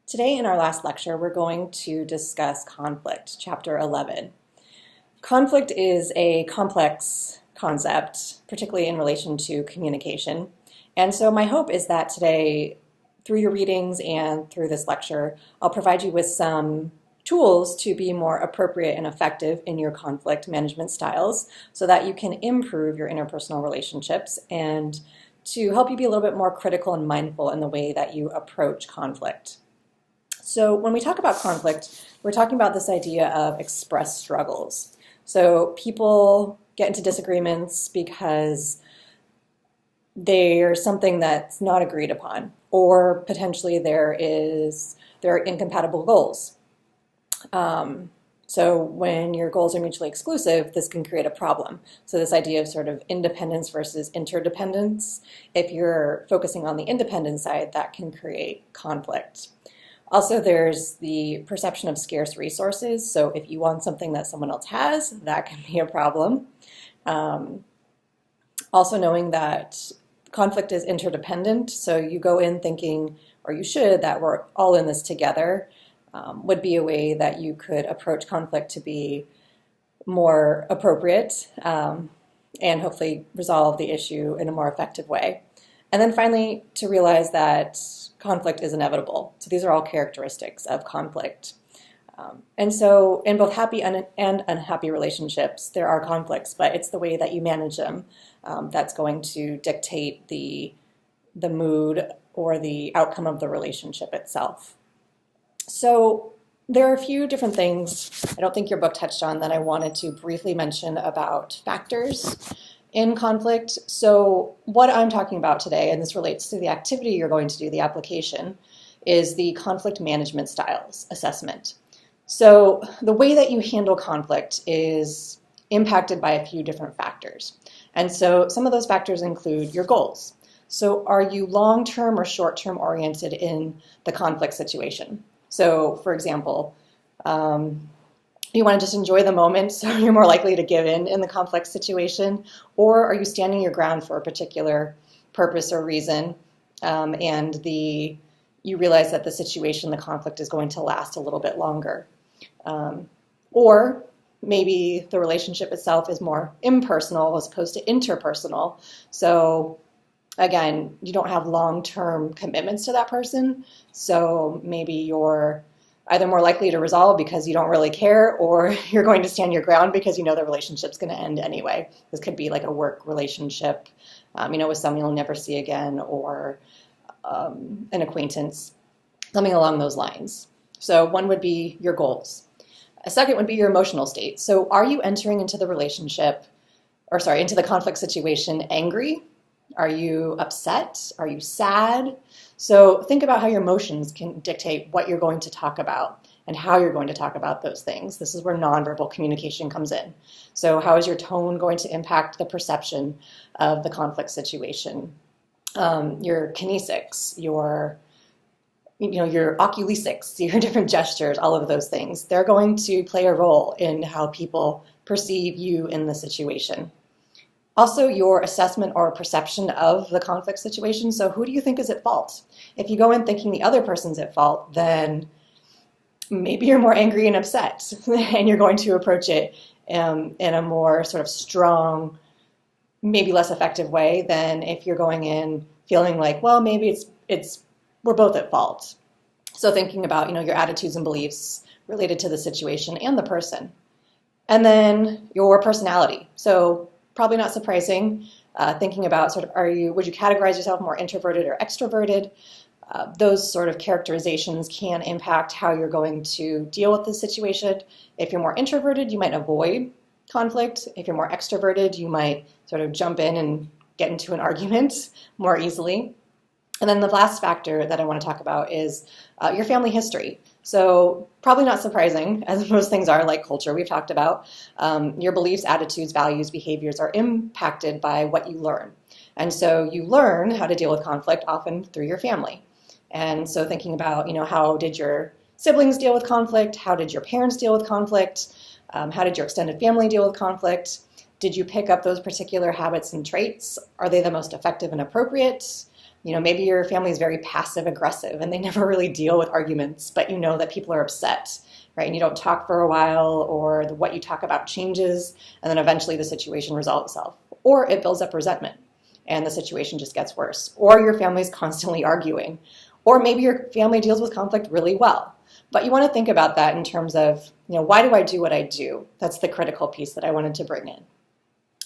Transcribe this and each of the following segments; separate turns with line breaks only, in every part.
Today in our last lecture, we're going to discuss conflict, chapter 11. Conflict is a complex concept, particularly in relation to communication. And so my hope is that today, through your readings and through this lecture, I'll provide you with some tools to be more appropriate and effective in your conflict management styles so that you can improve your interpersonal relationships and to help you be a little bit more critical and mindful in the way that you approach conflict. So when we talk about conflict, we're talking about this idea of expressed struggles. So people get into disagreements because there's something that's not agreed upon, or potentially there are incompatible goals. So when your goals are mutually exclusive, this can create a problem. So this idea of sort of independence versus interdependence, if you're focusing on the independent side, that can create conflict. Also, there's the perception of scarce resources. So if you want something that someone else has, that can be a problem. Also knowing that conflict is interdependent. So you go in thinking, or you should, that we're all in this together, would be a way that you could approach conflict to be more appropriate and hopefully resolve the issue in a more effective way. And then finally, to realize that conflict is inevitable. So these are all characteristics of conflict. And so in both happy and unhappy relationships, there are conflicts, but it's the way that you manage them that's going to dictate the mood or the outcome of the relationship itself. So there are a few different things I don't think your book touched on that I wanted to briefly mention about factors in conflict. So what I'm talking about today, and this relates to the activity you're going to do, the application, is the conflict management styles assessment. So the way that you handle conflict is impacted by a few different factors. And so some of those factors include your goals. So are you long-term or short-term oriented in the conflict situation? So for example, you want to just enjoy the moment, so you're more likely to give in the complex situation, or are you standing your ground for a particular purpose or reason, and you realize that the situation, the conflict is going to last a little bit longer. Or maybe the relationship itself is more impersonal as opposed to interpersonal. So again, you don't have long-term commitments to that person, so maybe you're either more likely to resolve because you don't really care, or you're going to stand your ground because you know the relationship's going to end anyway. This could be like a work relationship, with someone you'll never see again, or an acquaintance, something along those lines. So one would be your goals. A second would be your emotional state. So are you entering into the into the conflict situation angry? Are you upset? Are you sad? So think about how your emotions can dictate what you're going to talk about and how you're going to talk about those things. This is where nonverbal communication comes in. So how is your tone going to impact the perception of the conflict situation? Your kinesics, your oculesics, your different gestures, all of those things, they're going to play a role in how people perceive you in the situation. Also, your assessment or perception of the conflict situation. So who do you think is at fault? If you go in thinking the other person's at fault, then maybe you're more angry and upset, and you're going to approach it in a more sort of strong, maybe less effective way than if you're going in feeling like, well, maybe we're both at fault. So thinking about, your attitudes and beliefs related to the situation and the person. And then your personality. So probably not surprising, thinking about would you categorize yourself more introverted or extroverted? Those sort of characterizations can impact how you're going to deal with the situation. If you're more introverted, you might avoid conflict. If you're more extroverted, you might sort of jump in and get into an argument more easily. And then the last factor that I want to talk about is your family history. So probably not surprising, as most things are, like culture we've talked about. Your beliefs, attitudes, values, behaviors are impacted by what you learn. And so you learn how to deal with conflict often through your family. And so thinking about, how did your siblings deal with conflict? How did your parents deal with conflict? How did your extended family deal with conflict? Did you pick up those particular habits and traits? Are they the most effective and appropriate? Maybe your family is very passive aggressive and they never really deal with arguments, but you know that people are upset, right? And you don't talk for a while, or what you talk about changes, and then eventually the situation resolves itself. Or it builds up resentment and the situation just gets worse. Or your family's constantly arguing. Or maybe your family deals with conflict really well. But you want to think about that in terms of, why do I do what I do? That's the critical piece that I wanted to bring in.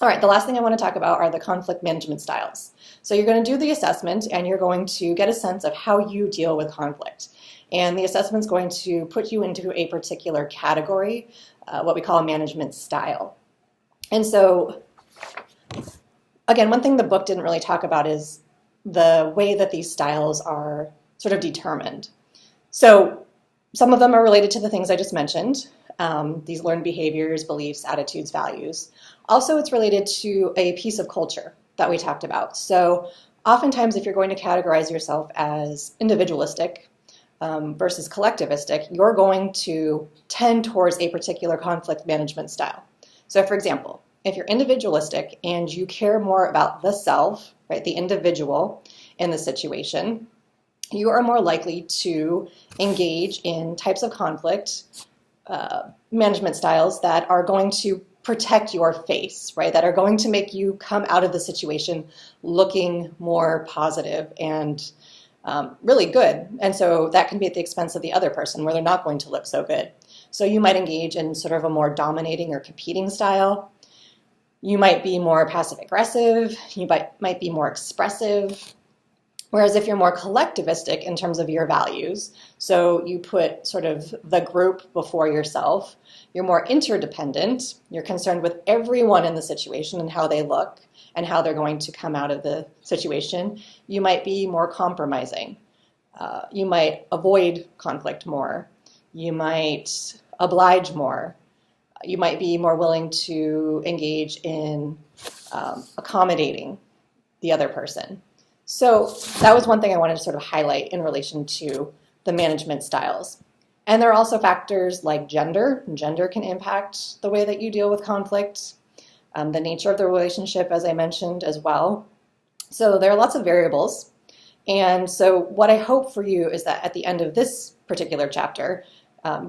All right, the last thing I want to talk about are the conflict management styles. So you're going to do the assessment and you're going to get a sense of how you deal with conflict. And the assessment's going to put you into a particular category, what we call a management style. And so, again, one thing the book didn't really talk about is the way that these styles are sort of determined. So some of them are related to the things I just mentioned, these learned behaviors, beliefs, attitudes, values. Also, it's related to a piece of culture that we talked about. So oftentimes, if you're going to categorize yourself as individualistic versus collectivistic, you're going to tend towards a particular conflict management style. So for example, if you're individualistic and you care more about the self, right, the individual in the situation, you are more likely to engage in types of conflict management styles that are going to protect your face, right? That are going to make you come out of the situation looking more positive and really good. And so that can be at the expense of the other person where they're not going to look so good. So you might engage in sort of a more dominating or competing style. You might be more passive aggressive. You might be more expressive. Whereas if you're more collectivistic in terms of your values, so you put sort of the group before yourself, you're more interdependent, you're concerned with everyone in the situation and how they look and how they're going to come out of the situation, you might be more compromising. You might avoid conflict more. You might oblige more. You might be more willing to engage in accommodating the other person. So that was one thing I wanted to sort of highlight in relation to the management styles. And there are also factors like gender. Gender can impact the way that you deal with conflict, the nature of the relationship, as I mentioned, as well. So there are lots of variables. And so what I hope for you is that at the end of this particular chapter,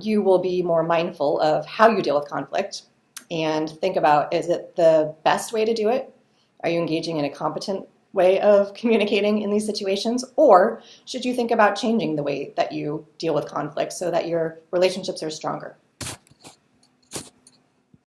you will be more mindful of how you deal with conflict and think about, is it the best way to do it? Are you engaging in a competent way of communicating in these situations? Or should you think about changing the way that you deal with conflict so that your relationships are stronger?